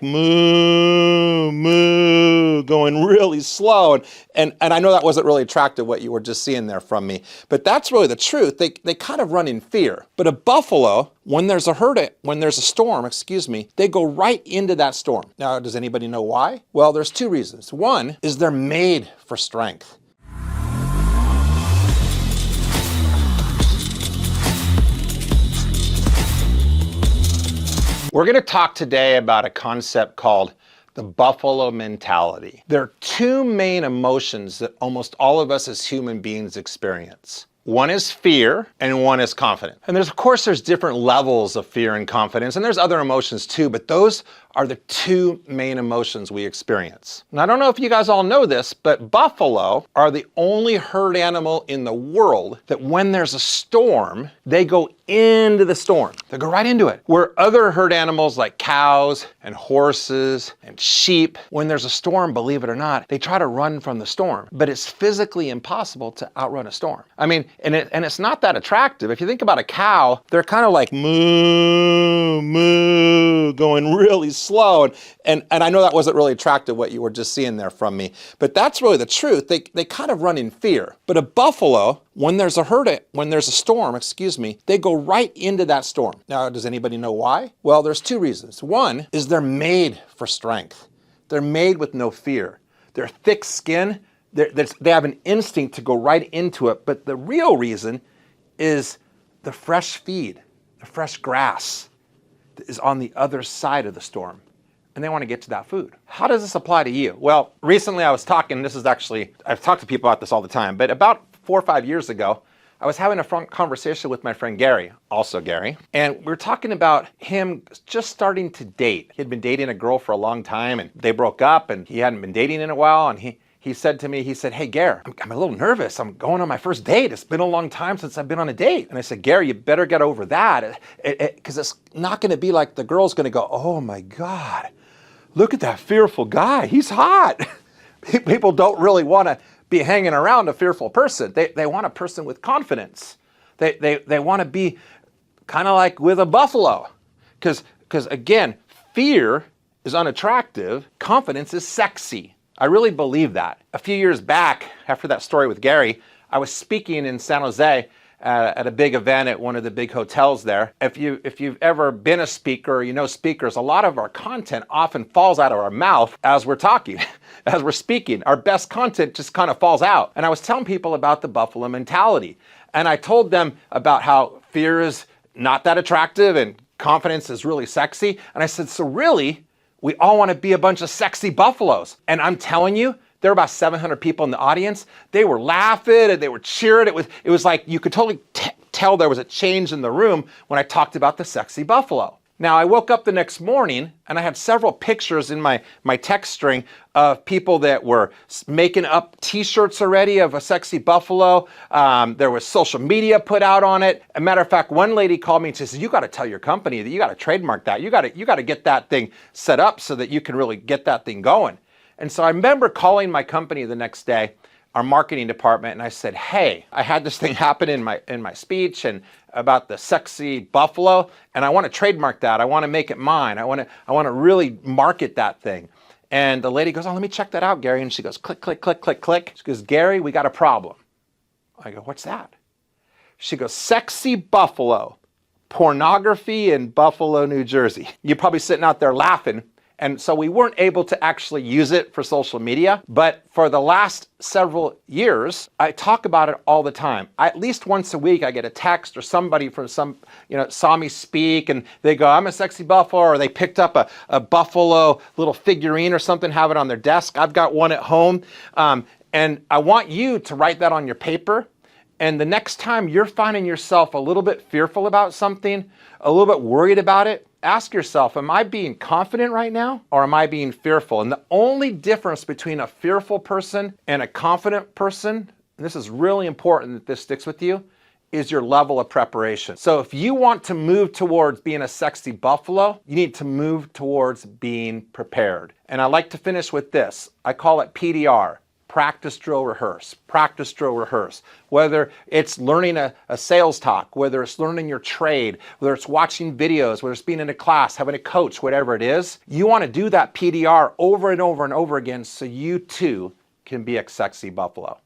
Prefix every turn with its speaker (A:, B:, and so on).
A: moo, moo, going really slow. And I know that wasn't really attractive, what you were just seeing there from me, but that's really the truth. They kind of run in fear. But a buffalo, when there's a storm, they go right into that storm. Now, does anybody know why? Well, there's two reasons. One is they're made for strength. We're going to talk today about a concept called the buffalo mentality. There are two main emotions that almost all of us as human beings experience. One is fear and one is confidence. And of course, there's different levels of fear and confidence, and there's other emotions too, but those are the two main emotions we experience. And I don't know if you guys all know this, but buffalo are the only herd animal in the world that when there's a storm, they go into the storm. They go right into it. Where other herd animals like cows and horses and sheep, when there's a storm, believe it or not, they try to run from the storm. But it's physically impossible to outrun a storm. I mean, and it's not that attractive. If you think about a cow, they're kind of like moo, moo, going really slow. And I know that wasn't really attractive, what you were just seeing there from me, but that's really the truth. They kind of run in fear. But a buffalo, when there's a storm, they go right into that storm. Now, does anybody know why? Well, there's two reasons. One is they're made for strength. They're made with no fear. Their thick skin, they have an instinct to go right into it. But the real reason is the fresh feed, the fresh grass that is on the other side of the storm. And they want to get to that food. How does this apply to you? Well, recently I was talking, I've talked to people about this all the time, but about 4 or 5 years ago, I was having a conversation with my friend Gary, also Gary, and we were talking about him just starting to date. He had been dating a girl for a long time and they broke up and he hadn't been dating in a while, and he said to me, hey, Gary, I'm a little nervous. I'm going on my first date. It's been a long time since I've been on a date. And I said, Gary, you better get over that, because it's not going to be like the girl's going to go, oh my God, look at that fearful guy. He's hot. People don't really want to be hanging around a fearful person. They want a person with confidence. They want to be kind of like with a buffalo. Because again, fear is unattractive. Confidence is sexy. I really believe that. A few years back, after that story with Gary, I was speaking in San Jose at a big event at one of the big hotels there. If you've ever been a speaker, or you know speakers, a lot of our content often falls out of our mouth as we're talking, as we're speaking. Our best content just kind of falls out. And I was telling people about the buffalo mentality. And I told them about how fear is not that attractive and confidence is really sexy. And I said, so really, we all want to be a bunch of sexy buffaloes. And I'm telling you, there were about 700 people in the audience. They were laughing and they were cheering. It was like you could totally tell there was a change in the room when I talked about the sexy buffalo. Now, I woke up the next morning and I had several pictures in my text string of people that were making up t-shirts already of a sexy buffalo. There was social media put out on it. As a matter of fact, one lady called me and she says, you got to tell your company that you got to trademark that. You got to get that thing set up so that you can really get that thing going. And so I remember calling my company the next day, our marketing department, and I said, hey, I had this thing happen in my speech and about the sexy buffalo, and I want to trademark that. I want to make it mine. I want to really market that thing. And the lady goes, oh, let me check that out, Gary. And she goes, click, click, click, click, click. She goes, Gary, we got a problem. I go, what's that? She goes, sexy buffalo, pornography in Buffalo, New Jersey. You're probably sitting out there laughing. And so we weren't able to actually use it for social media, but for the last several years, I talk about it all the time. At least once a week, I get a text or somebody from saw me speak and they go, I'm a sexy buffalo, or they picked up a buffalo little figurine or something, have it on their desk. I've got one at home. And I want you to write that on your paper. And the next time you're finding yourself a little bit fearful about something, a little bit worried about it, ask yourself, am I being confident right now or am I being fearful? And the only difference between a fearful person and a confident person, and this is really important that this sticks with you, is your level of preparation. So if you want to move towards being a sexy buffalo, you need to move towards being prepared. And I like to finish with this. I call it PDR, practice, drill, rehearse, practice, drill, rehearse. Whether it's learning a sales talk, whether it's learning your trade, whether it's watching videos, whether it's being in a class, having a coach, whatever it is, you want to do that PDR over and over and over again so you too can be a sexy buffalo.